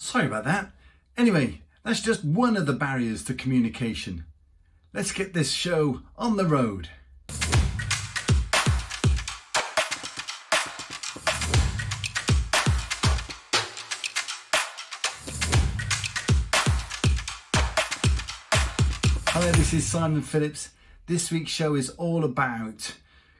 Sorry about that. Anyway, that's just one of the barriers to communication. Let's get this show on the road. Hello, this is Simon Phillips. This week's show is all about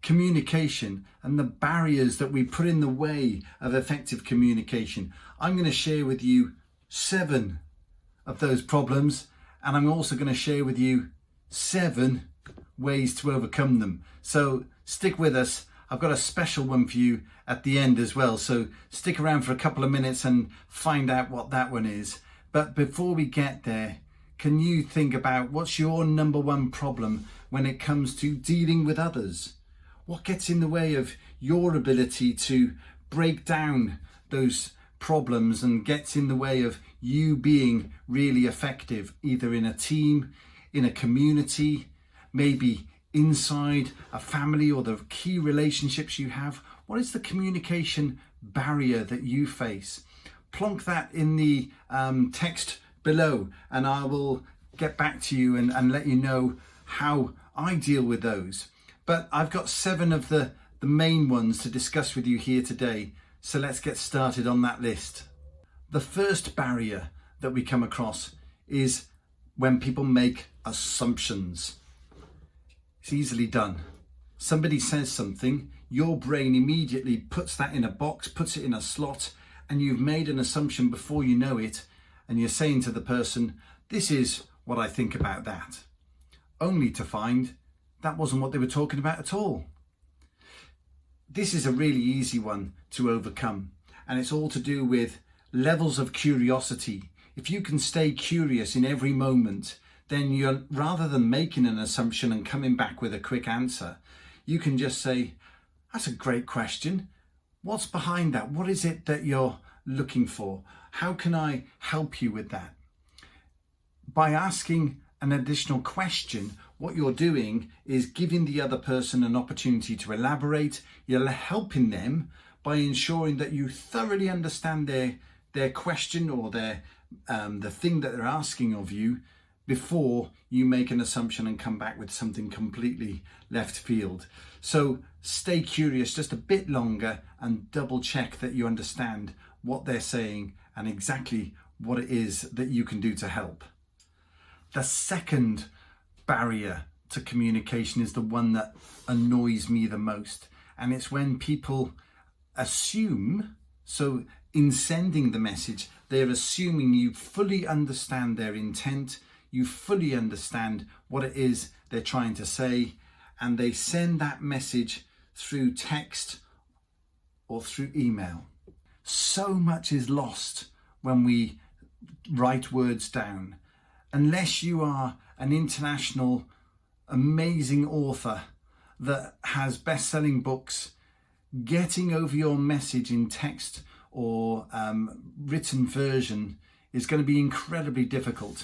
communication and the barriers that we put in the way of effective communication. I'm going to share with you 7 of those problems, and I'm also going to share with you 7 ways to overcome them. So stick with us. I've got a special one for you at the end as well. So stick around for a couple of minutes and find out what that one is. But before we get there, can you think about what's your number one problem when it comes to dealing with others? What gets in the way of your ability to break down those problems and gets in the way of you being really effective, either in a team, in a community, maybe inside a family or the key relationships you have? What is the communication barrier that you face? Plonk that in the text below, and I will get back to you and let you know how I deal with those. But I've got 7 of the main ones to discuss with you here today. So let's get started on that list. The first barrier that we come across is when people make assumptions. It's easily done. Somebody says something, your brain immediately puts that in a box, puts it in a slot, and you've made an assumption before you know it. And you're saying to the person, this is what I think about that, only to find that wasn't what they were talking about at all. This is a really easy one to overcome, and it's all to do with levels of curiosity. If you can stay curious in every moment, then you're, rather than making an assumption and coming back with a quick answer, you can just say, that's a great question. What's behind that? What is it that you're looking for? How can I help you with that? By asking an additional question, what you're doing is giving the other person an opportunity to elaborate. You're helping them by ensuring that you thoroughly understand their question or the thing that they're asking of you before you make an assumption and come back with something completely left field. So stay curious just a bit longer and double check that you understand what they're saying and exactly what it is that you can do to help. The second barrier to communication is the one that annoys me the most, and it's when people assume, so in sending the message, they're assuming you fully understand their intent, you fully understand what it is they're trying to say, and they send that message through text or through email. So much is lost when we write words down. Unless you are an international amazing author that has best-selling books, getting over your message in text or written version is going to be incredibly difficult.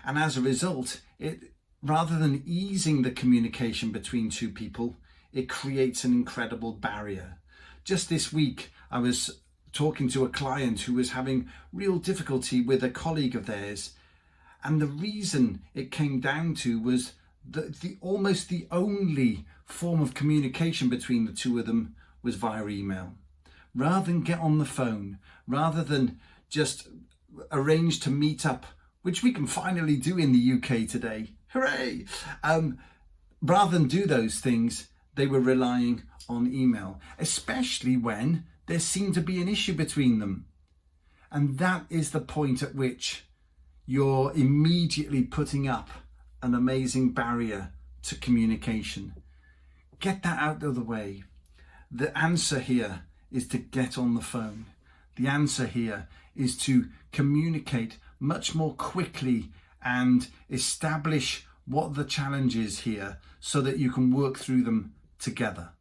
And as a result, rather than easing the communication between two people, it creates an incredible barrier. Just this week, I was talking to a client who was having real difficulty with a colleague of theirs. And the reason it came down to was the almost the only form of communication between the two of them was via email. Rather than get on the phone, rather than just arrange to meet up, which we can finally do in the UK today, hooray! Rather than do those things, they were relying on email, especially when there seemed to be an issue between them. And that is the point at which you're immediately putting up an amazing barrier to communication. Get that out of the way. The answer here is to get on the phone. The answer here is to communicate much more quickly and establish what the challenge is here so that you can work through them together.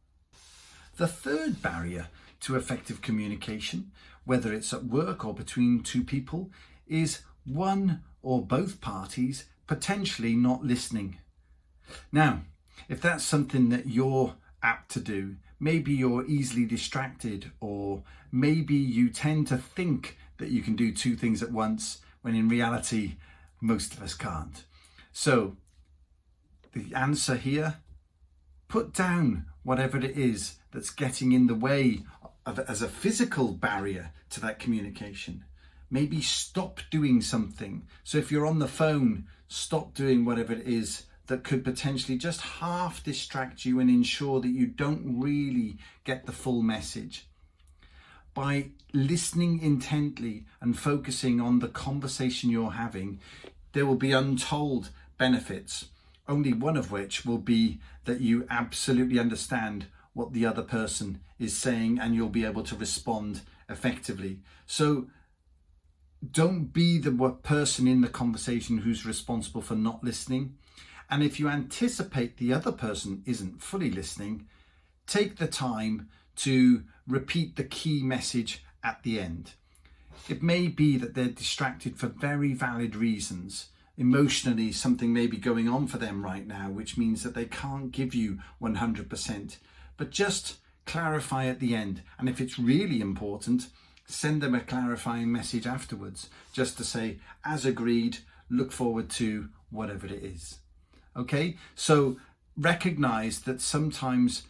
The third barrier to effective communication, whether it's at work or between two people, is one or both parties potentially not listening. Now, if that's something that you're apt to do, maybe you're easily distracted, or maybe you tend to think that you can do two things at once, when in reality, most of us can't. So the answer here, put down whatever it is that's getting in the way of, as a physical barrier to that communication. Maybe stop doing something. So if you're on the phone, stop doing whatever it is that could potentially just half distract you and ensure that you don't really get the full message. By listening intently and focusing on the conversation you're having, there will be untold benefits, only one of which will be that you absolutely understand what the other person is saying and you'll be able to respond effectively. So don't be the person in the conversation who's responsible for not listening. And if you anticipate the other person isn't fully listening, take the time to repeat the key message at the end. It may be that they're distracted for very valid reasons. Emotionally, something may be going on for them right now, which means that they can't give you 100%. But just clarify at the end. And if it's really important, send them a clarifying message afterwards, just to say, as agreed, look forward to whatever it is. Okay, so recognize that sometimes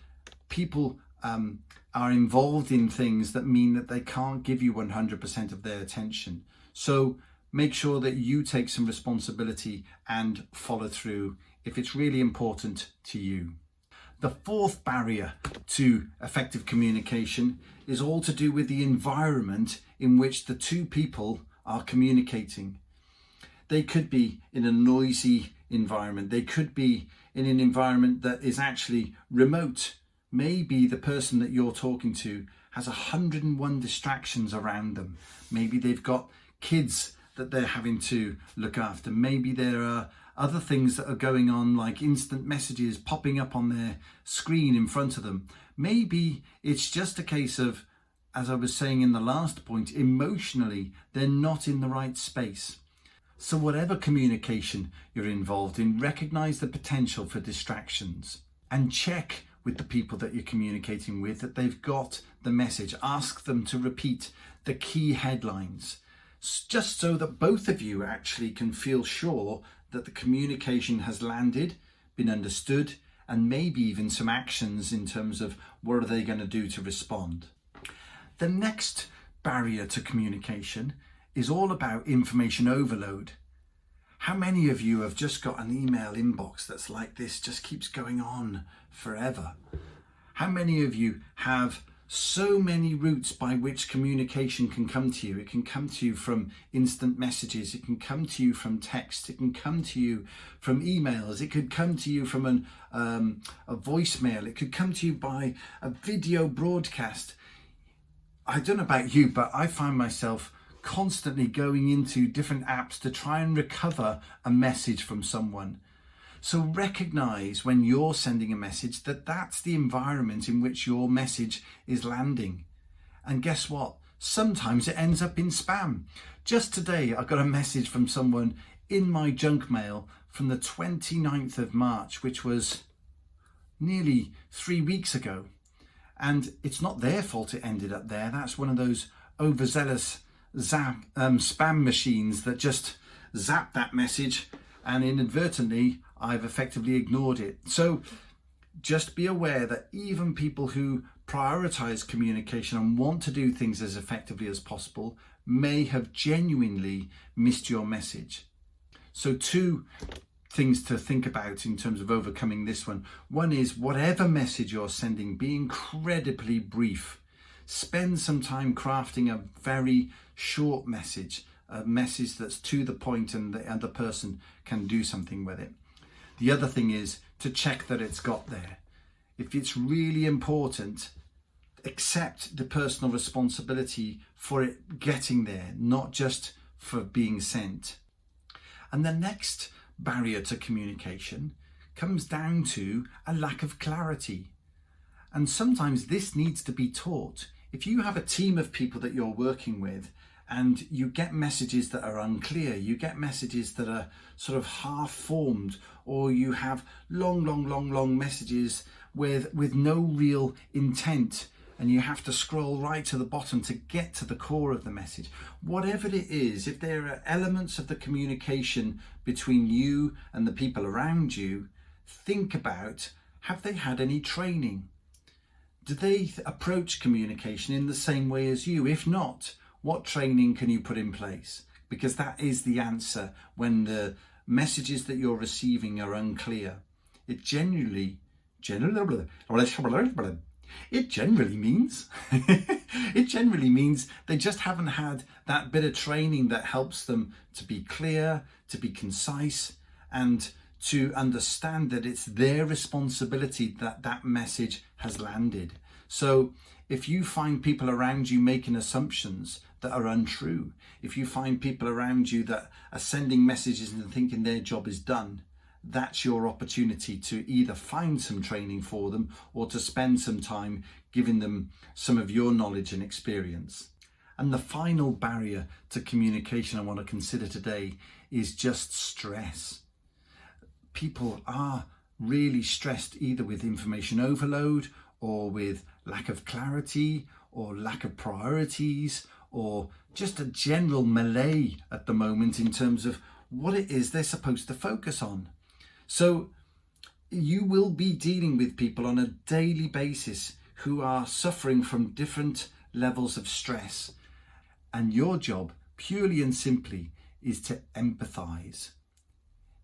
people are involved in things that mean that they can't give you 100% of their attention. So make sure that you take some responsibility and follow through if it's really important to you. The fourth barrier to effective communication is all to do with the environment in which the two people are communicating. They could be in a noisy environment. They could be in an environment that is actually remote. Maybe the person that you're talking to has 101 distractions around them. Maybe they've got kids that they're having to look after. Maybe there are other things that are going on, like instant messages popping up on their screen in front of them. Maybe it's just a case of, as I was saying in the last point, emotionally, they're not in the right space. So whatever communication you're involved in, recognize the potential for distractions and check with the people that you're communicating with that they've got the message. Ask them to repeat the key headlines, just so that both of you actually can feel sure that the communication has landed, been understood, and maybe even some actions in terms of what are they going to do to respond. The next barrier to communication is all about information overload. How many of you have just got an email inbox that's like this, just keeps going on forever? How many of you have so many routes by which communication can come to you? It can come to you from instant messages, it can come to you from text, it can come to you from emails, it could come to you from a voicemail, it could come to you by a video broadcast. I don't know about you, but I find myself constantly going into different apps to try and recover a message from someone. So recognize when you're sending a message that that's the environment in which your message is landing. And guess what? Sometimes it ends up in spam. Just today, I got a message from someone in my junk mail from the 29th of March, which was nearly 3 weeks ago. And it's not their fault it ended up there. That's one of those overzealous spam machines that just zap that message, and inadvertently I've effectively ignored it. So just be aware that even people who prioritize communication and want to do things as effectively as possible may have genuinely missed your message. So two things to think about in terms of overcoming this one. One is, whatever message you're sending, be incredibly brief. Spend some time crafting a very short message, a message that's to the point and the other person can do something with it. The other thing is to check that it's got there. If it's really important, accept the personal responsibility for it getting there, not just for being sent. And the next barrier to communication comes down to a lack of clarity. And sometimes this needs to be taught. If you have a team of people that you're working with and you get messages that are unclear, you get messages that are sort of half formed, or you have long messages with no real intent, and you have to scroll right to the bottom to get to the core of the message. Whatever it is, if there are elements of the communication between you and the people around you, think about, have they had any training? Do they approach communication in the same way as you? If not, what training can you put in place? Because that is the answer when the messages that you're receiving are unclear. It generally means it generally means they just haven't had that bit of training that helps them to be clear, to be concise, and to understand that it's their responsibility that that message has landed. So if you find people around you making assumptions that are untrue, if you find people around you that are sending messages and thinking their job is done, that's your opportunity to either find some training for them or to spend some time giving them some of your knowledge and experience. And the final barrier to communication I want to consider today is just stress. People are really stressed either with information overload or with lack of clarity or lack of priorities or just a general melee at the moment in terms of what it is they're supposed to focus on. So you will be dealing with people on a daily basis who are suffering from different levels of stress. And your job, purely and simply, is to empathize.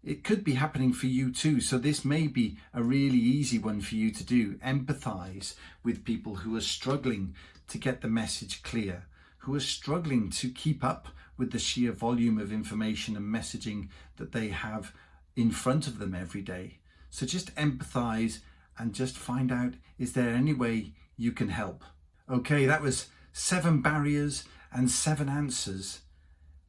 It could be happening for you too. So this may be a really easy one for you to do. Empathize with people who are struggling to get the message clear, who are struggling to keep up with the sheer volume of information and messaging that they have in front of them every day. So just empathize and just find out, is there any way you can help? Okay, that was 7 barriers and 7 answers.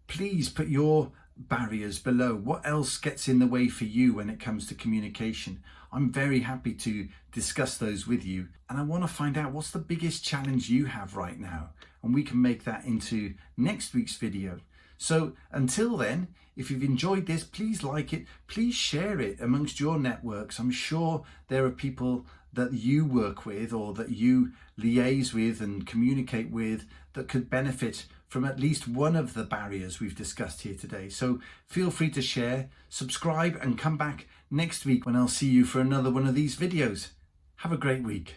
Please put your barriers below. What else gets in the way for you when it comes to communication? I'm very happy to discuss those with you, and I want to find out what's the biggest challenge you have right now, and we can make that into next week's video. So until then, if you've enjoyed this, please like it, please share it amongst your networks. I'm sure there are people that you work with or that you liaise with and communicate with that could benefit from at least one of the barriers we've discussed here today. So feel free to share, subscribe, and come back next week when I'll see you for another one of these videos. Have a great week.